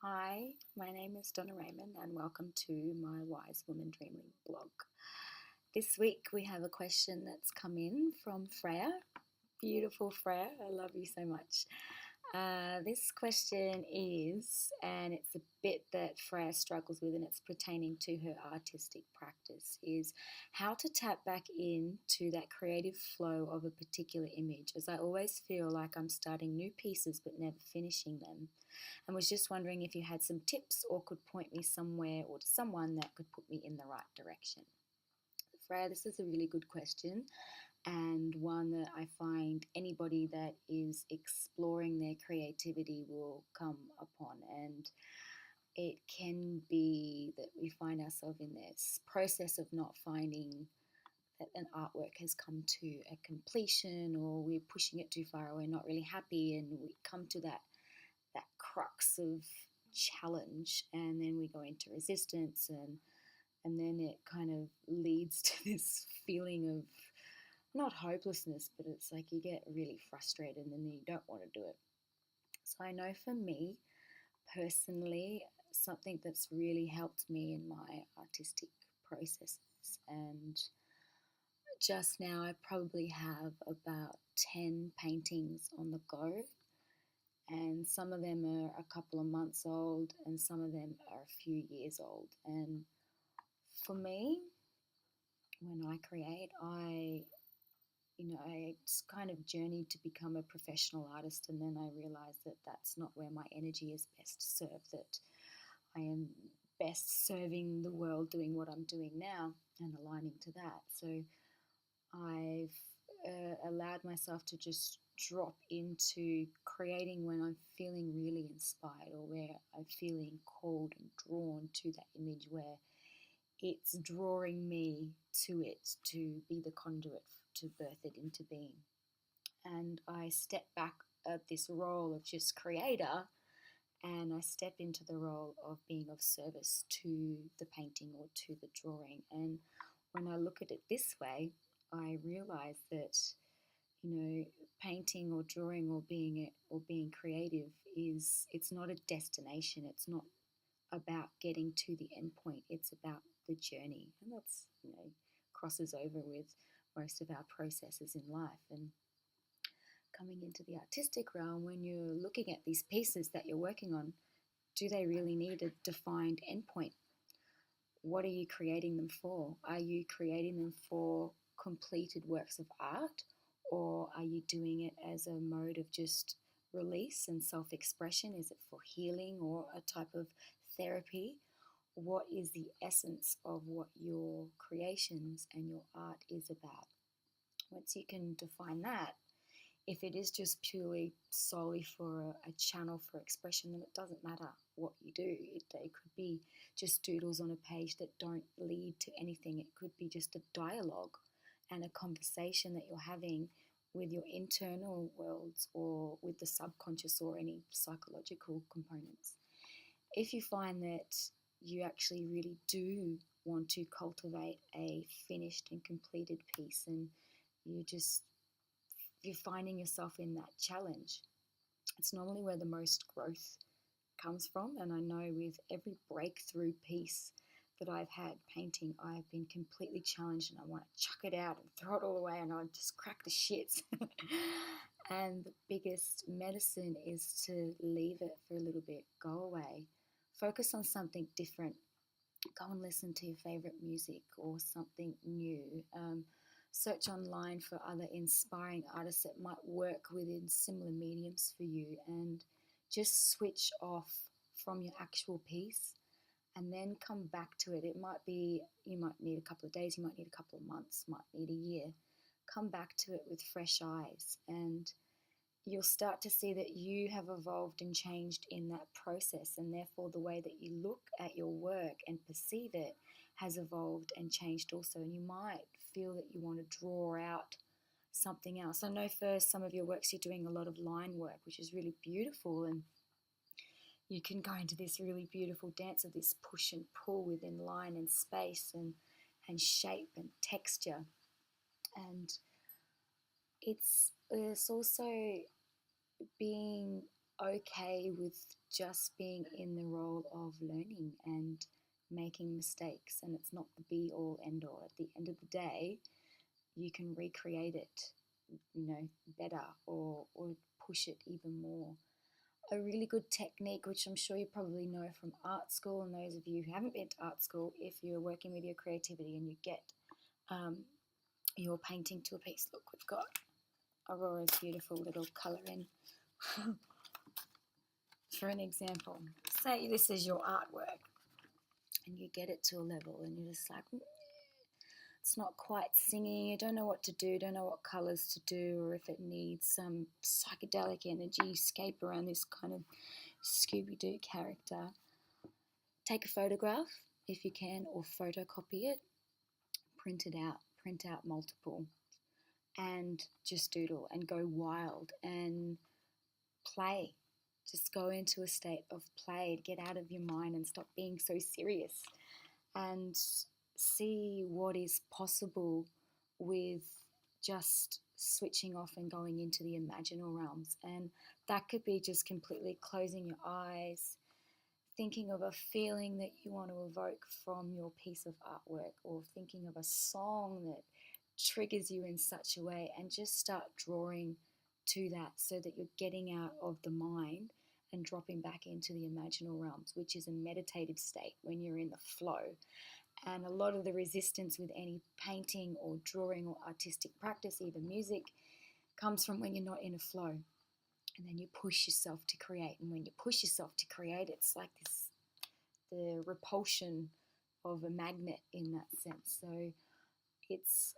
Hi, my name is Donna Raymond, and welcome to my Wise Woman Dreaming blog. This week we have a question that's come in from Freya. Beautiful Freya, I love you so much. This question is, and it's a bit that Freya struggles with, and it's pertaining to her artistic practice, is how to tap back into that creative flow of a particular image, as I always feel like I'm starting new pieces but never finishing them. And was just wondering if you had some tips or could point me somewhere or to someone that could put me in the right direction. Freya, this is a really good question, and one that I find anybody that is exploring their creativity will come upon. And it can be that we find ourselves in this process of not finding that an artwork has come to a completion, or we're pushing it too far, or we're not really happy, and we come to that crux of challenge, and then we go into resistance, and then it kind of leads to this feeling of not hopelessness, but it's like you get really frustrated and then you don't want to do it. So I know for me personally, something that's really helped me in my artistic processes, and just now I probably have about 10 paintings on the go, and some of them are a couple of months old and some of them are a few years old. And for me, when I create, I kind of journeyed to become a professional artist, and then I realized that that's not where my energy is best served, that I am best serving the world doing what I'm doing now and aligning to that. So I've allowed myself to just drop into creating when I'm feeling really inspired, or where I'm feeling called and drawn to that image, where it's drawing me to it to be the conduit to birth it into being. And I step back at this role of just creator, and I step into the role of being of service to the painting or to the drawing. And when I look at it this way, I realize that, painting or drawing or being creative it's not a destination. It's not about getting to the end point. It's about the journey, and that's crosses over with most of our processes in life. And coming into the artistic realm, when you're looking at these pieces that you're working on, do they really need a defined endpoint? What are you creating them for? Are you creating them for completed works of art, or are you doing it as a mode of just release and self-expression? Is it for healing or a type of therapy? What is the essence of what your creations and your art is about? Once you can define that, if it is just purely solely for a channel for expression, then it doesn't matter what you do. They could be just doodles on a page that don't lead to anything. It could be just a dialogue and a conversation that you're having with your internal worlds or with the subconscious or any psychological components. If you find that you actually really do want to cultivate a finished and completed piece, and you just you're finding yourself in that challenge, it's normally where the most growth comes from. And I know with every breakthrough piece that I've had painting, I've been completely challenged and I want to chuck it out and throw it all away and I just crack the shits. And the biggest medicine is to leave it for a little bit, go away, focus on something different, go and listen to your favorite music or something new. Search online for other inspiring artists that might work within similar mediums for you, and just switch off from your actual piece and then come back to it. It might be, you might need a couple of days, you might need a couple of months, might need a year. Come back to it with fresh eyes, and you'll start to see that you have evolved and changed in that process, and therefore the way that you look at your work and perceive it has evolved and changed also. And you might feel that you want to draw out something else. I know for some of your works you're doing a lot of line work, which is really beautiful, and you can go into this really beautiful dance of this push and pull within line and space and shape and texture. And it's also being okay with just being in the role of learning and making mistakes, and it's not the be all end all. At the end of the day, you can recreate it, better, or push it even more. A really good technique, which I'm sure you probably know from art school, and those of you who haven't been to art school, if you're working with your creativity and you get your painting to a piece. Look, we've got Aurora's beautiful little colour in. For an example, say this is your artwork and you get it to a level and you're just like, it's not quite singing, you don't know what to do, don't know what colours to do, or if it needs some psychedelic energy escape around this kind of Scooby-Doo character. Take a photograph if you can, or photocopy it, print it out, print out multiple, and just doodle and go wild and play. Just go into a state of play, get out of your mind and stop being so serious, and see what is possible with just switching off and going into the imaginal realms. And that could be just completely closing your eyes, thinking of a feeling that you want to evoke from your piece of artwork, or thinking of a song that triggers you in such a way, and just start drawing to that so that you're getting out of the mind and dropping back into the imaginal realms, which is a meditative state when you're in the flow. And a lot of the resistance with any painting or drawing or artistic practice, even music, comes from when you're not in a flow. And then you push yourself to create. And when you push yourself to create, it's like this, the repulsion of a magnet in that sense. So it's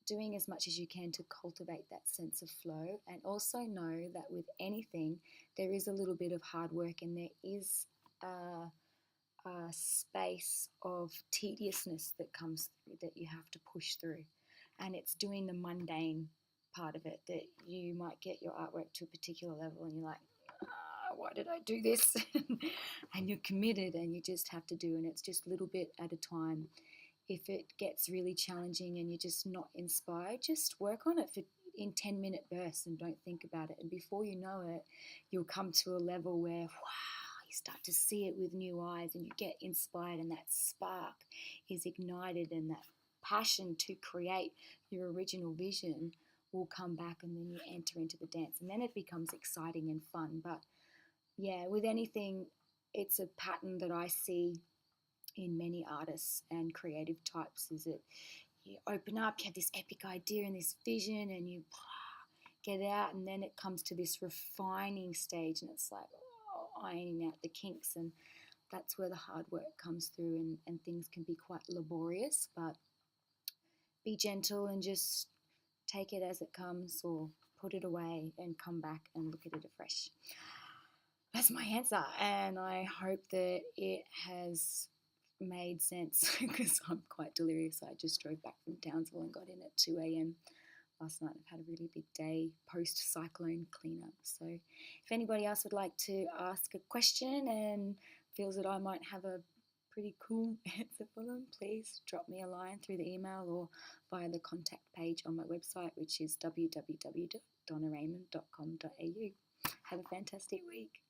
doing as much as you can to cultivate that sense of flow, and also know that with anything there is a little bit of hard work, and there is a space of tediousness that comes through, that you have to push through, and it's doing the mundane part of it, that you might get your artwork to a particular level and you're like, why did I do this? And you're committed and you just have to do, and it's just a little bit at a time. If it gets really challenging and you're just not inspired, just work on it in 10-minute bursts and don't think about it. And before you know it, you'll come to a level where, wow, you start to see it with new eyes and you get inspired, and that spark is ignited, and that passion to create your original vision will come back, and then you enter into the dance, and then it becomes exciting and fun. But yeah, with anything, it's a pattern that I see in many artists and creative types, is that you open up, you have this epic idea and this vision, and you get out, and then it comes to this refining stage, and it's like ironing out the kinks, and that's where the hard work comes through, and things can be quite laborious. But be gentle and just take it as it comes, or put it away and come back and look at it afresh. That's my answer, and I hope that it has made sense, because I'm quite delirious. I just drove back from Townsville and got in at 2 a.m. last night. I've had a really big day post-cyclone cleanup. So if anybody else would like to ask a question and feels that I might have a pretty cool answer for them, please drop me a line through the email or via the contact page on my website, which is www.donnaraymond.com.au. Have a fantastic week.